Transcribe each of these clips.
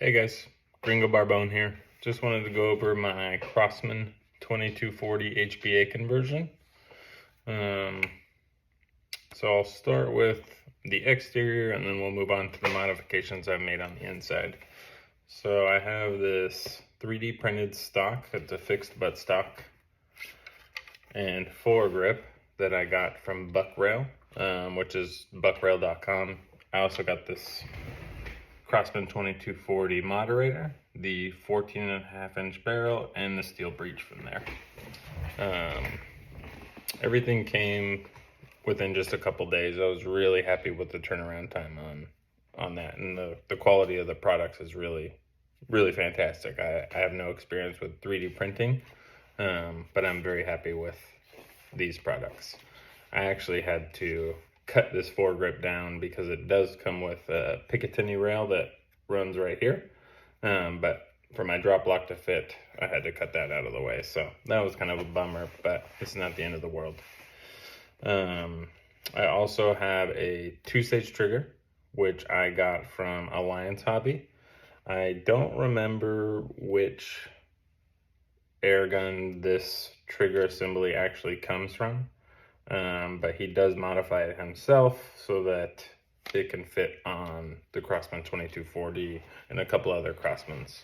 Hey guys, Gringo Barbone here. Just wanted to go over my Crosman 2240 HBA conversion. So I'll start with the exterior and then we'll move on to the modifications I've made on the inside. So I have this 3D printed stock. It's a fixed butt stock and foregrip that I got from Buckrail, which is buckrail.com. I also got this Crosman 2240 moderator, the 14.5-inch barrel, and the steel breech from there. Everything came within just a couple days. I was really happy with the turnaround time on that, and the quality of the products is really fantastic. I have no experience with 3D printing, but I'm very happy with these products. I actually had to cut this foregrip down because it does come with a Picatinny rail that runs right here, but for my drop block to fit, I had to cut that out of the way. So that was kind of a bummer, but it's not the end of the world. I also have a 2-stage trigger, which I got from Alliance Hobby. I don't remember which air gun this trigger assembly actually comes from. But he does modify it himself so that it can fit on the Crosman 2240 and a couple other Crosmans.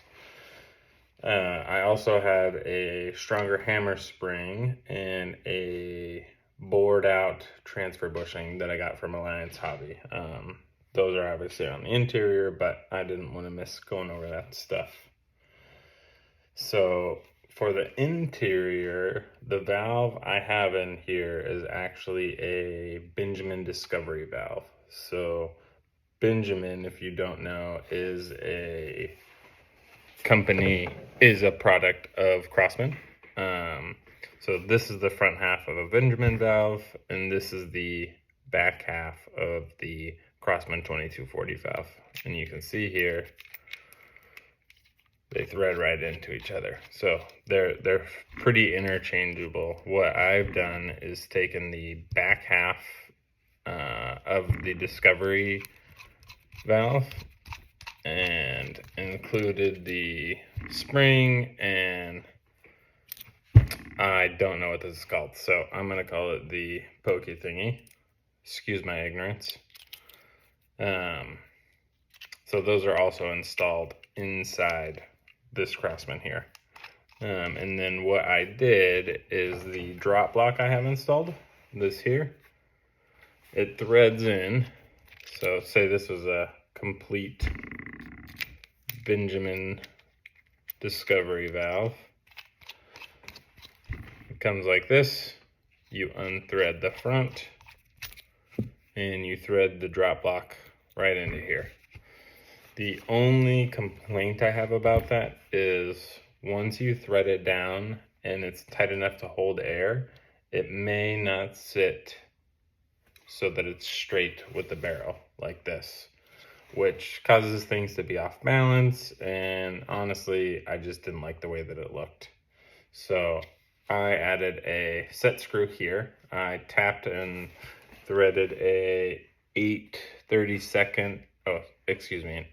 I also have a stronger hammer spring and a bored out transfer bushing that I got from Alliance Hobby. Those are obviously on the interior, but I didn't want to miss going over that stuff. So for the interior, the valve I have in here is actually a Benjamin Discovery valve. So Benjamin, if you don't know, is a product of Crosman. So this is the front half of a Benjamin valve, and this is the back half of the Crosman 2240 valve. And you can see here, they thread right into each other. So they're pretty interchangeable. What I've done is taken the back half of the Discovery valve and included the spring, and I don't know what this is called, so I'm gonna call it the pokey thingy. Excuse my ignorance. So those are also installed inside this Crosman here. And then what I did is the drop block I have installed, this here, it threads in. So say this was a complete Benjamin Discovery valve. It comes like this. You unthread the front and you thread the drop block right into here. The only complaint I have about that is once you thread it down and it's tight enough to hold air, it may not sit so that it's straight with the barrel like this, which causes things to be off balance, and honestly, I just didn't like the way that it looked. So I added a set screw here. I tapped and threaded an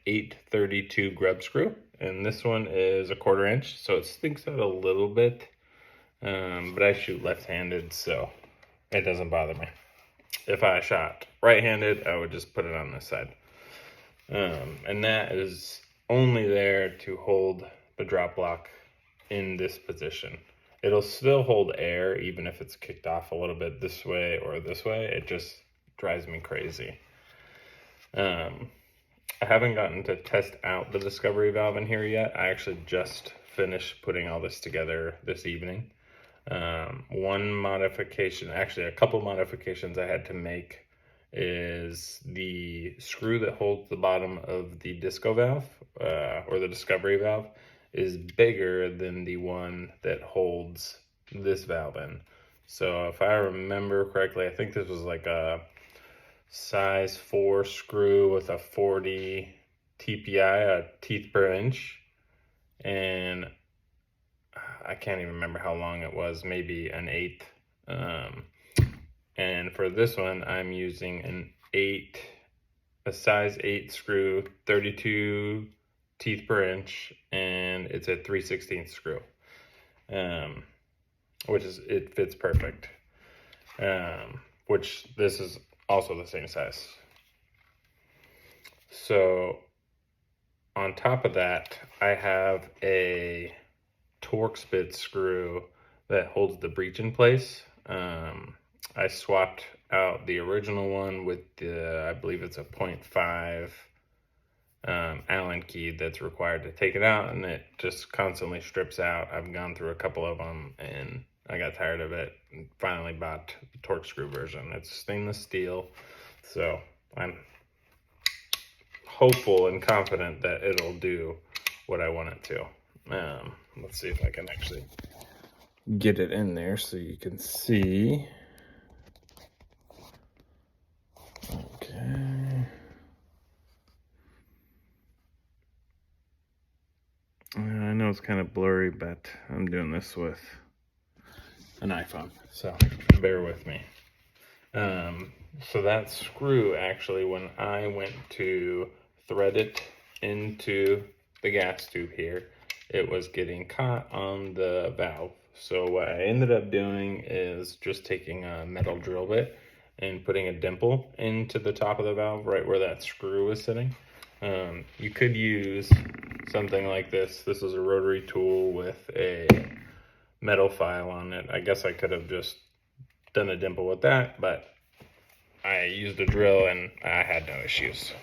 832 grub screw, and this one is a 1/4 inch, so it stinks out a little bit, but I shoot left-handed, so it doesn't bother me. If I shot right-handed, I would just put it on this side, and that is only there to hold the drop block in this position. It'll still hold air even if it's kicked off a little bit this way or this way. It just drives me crazy. I haven't gotten to test out the Discovery valve in here yet. I actually just finished putting all this together this evening. One modification, actually a couple modifications I had to make, is the screw that holds the bottom of the disco valve, or the Discovery valve, is bigger than the one that holds this valve in. So if I remember correctly, I think this was like a size 4 screw with a 40 TPI, a teeth per inch, and I can't even remember how long it was, maybe an 1/8. And for this one, I'm using a size 8 screw, 32 teeth per inch, and it's a 3/16 screw, which it fits perfect. Which this is also the same size. So on top of that, I have a Torx bit screw that holds the breech in place. I swapped out the original one with I believe it's a 0.5 Allen key that's required to take it out, and it just constantly strips out. I've gone through a couple of them and I got tired of it and finally bought the Torx screw version. It's stainless steel, so I'm hopeful and confident that it'll do what I want it to. Let's see if I can actually get it in there so you can see. Okay. I know it's kind of blurry, but I'm doing this with an iPhone, so bear with me. So that screw, actually, when I went to thread it into the gas tube here, it was getting caught on the valve. So what I ended up doing is just taking a metal drill bit and putting a dimple into the top of the valve, right where that screw is sitting. You could use something like this. This is a rotary tool with a metal file on it. I guess I could have just done a dimple with that, but I used a drill and I had no issues.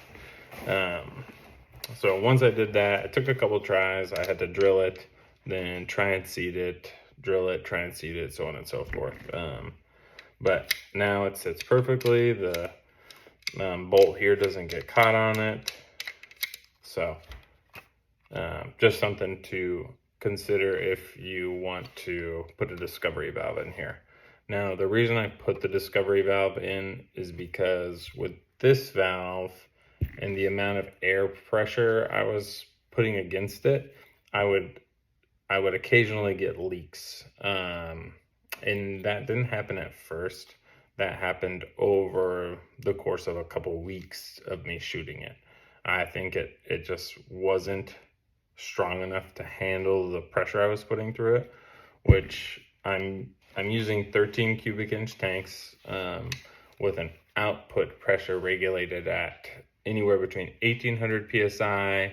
So once I did that, it took a couple tries. I had to drill it, then try and seat it, drill it, try and seat it, so on and so forth. But now it sits perfectly. The bolt here doesn't get caught on it. So just something to consider if you want to put a discovery valve in here. Now, the reason I put the discovery valve in is because with this valve and the amount of air pressure I was putting against it, I would occasionally get leaks. And that didn't happen at first. That happened over the course of a couple weeks of me shooting it. I think it just wasn't strong enough to handle the pressure I was putting through it, which I'm using 13 cubic inch tanks with an output pressure regulated at anywhere between 1800 psi.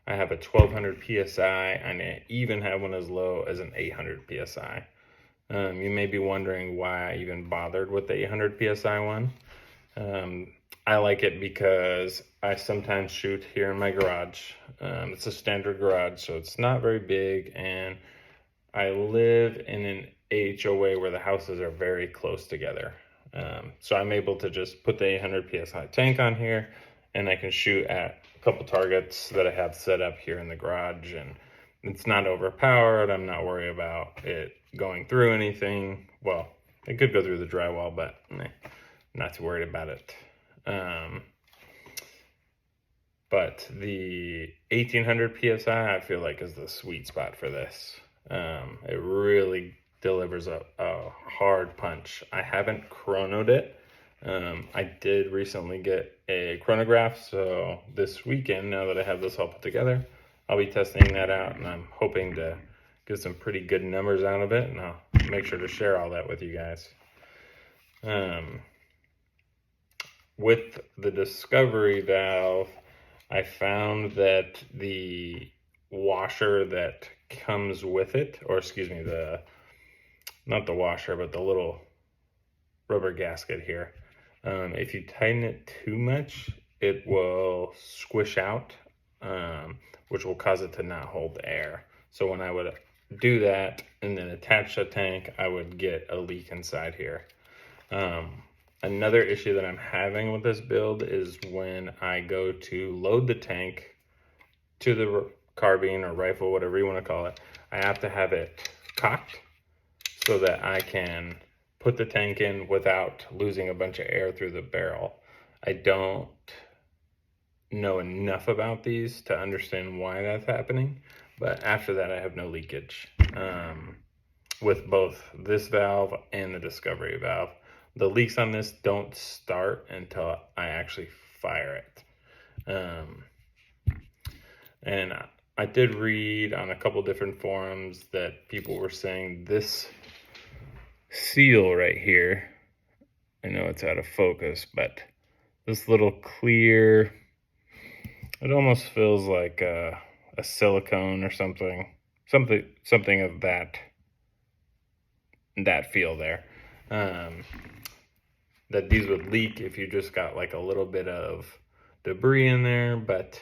I have a 1200 psi, and I even have one as low as an 800 psi. You may be wondering why I even bothered with the 800 psi one. I like it because I sometimes shoot here in my garage. It's a standard garage, so it's not very big, and I live in an HOA where the houses are very close together. So I'm able to just put the 800 psi tank on here, and I can shoot at a couple targets that I have set up here in the garage, and it's not overpowered. I'm not worried about it going through anything. Well, it could go through the drywall, but not too worried about it. But the 1800 psi I feel like is the sweet spot for this. It really delivers a hard punch. I haven't chronoed it. I did recently get a chronograph, so this weekend, now that I have this all put together, I'll be testing that out, and I'm hoping to get some pretty good numbers out of it, and I'll make sure to share all that with you guys. With the discovery valve, I found that the washer that comes with it, or excuse me, not the washer, but the little rubber gasket here, if you tighten it too much, it will squish out, which will cause it to not hold air. So when I would do that and then attach the tank, I would get a leak inside here. Another issue that I'm having with this build is when I go to load the tank to the carbine or rifle, whatever you want to call it, I have to have it cocked so that I can put the tank in without losing a bunch of air through the barrel. I don't know enough about these to understand why that's happening, but after that I have no leakage with both this valve and the discovery valve. The leaks on this don't start until I actually fire it. And I did read on a couple different forums that people were saying this seal right here, I know it's out of focus, but this little clear, it almost feels like a silicone or something of that feel there. That these would leak if you just got like a little bit of debris in there, but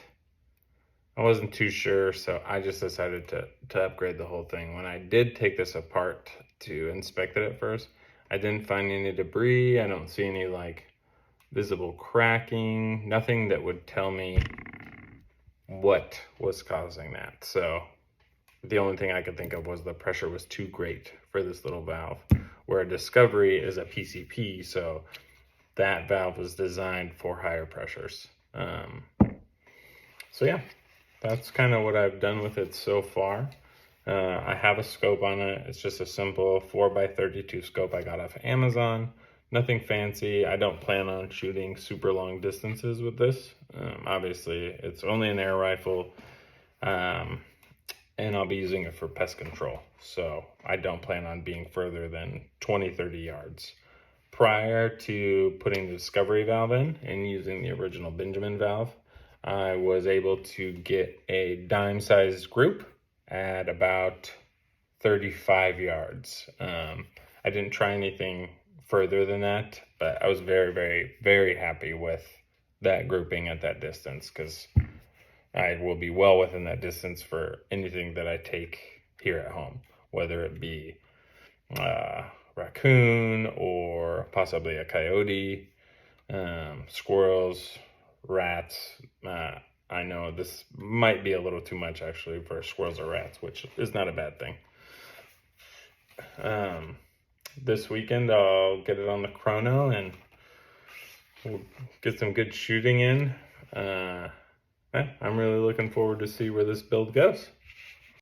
I wasn't too sure, so I just decided to upgrade the whole thing. When I did take this apart to inspect it at first, I didn't find any debris. I don't see any like visible cracking, nothing that would tell me what was causing that. So the only thing I could think of was the pressure was too great for this little valve, where a Discovery is a PCP, so that valve was designed for higher pressures. So yeah, that's kind of what I've done with it so far. I have a scope on it. It's just a simple 4x32 scope I got off Amazon. Nothing fancy. I don't plan on shooting super long distances with this. Obviously, it's only an air rifle, and I'll be using it for pest control. So I don't plan on being further than 20, 30 yards. Prior to putting the Discovery valve in and using the original Benjamin valve, I was able to get a dime-sized group at about 35 yards. I didn't try anything further than that, but I was very, very, very happy with that grouping at that distance, because I will be well within that distance for anything that I take here at home, whether it be raccoon or possibly a coyote, squirrels, rats. I know this might be a little too much actually for squirrels or rats, which is not a bad thing. This weekend I'll get it on the chrono and we'll get some good shooting in. I'm really looking forward to see where this build goes.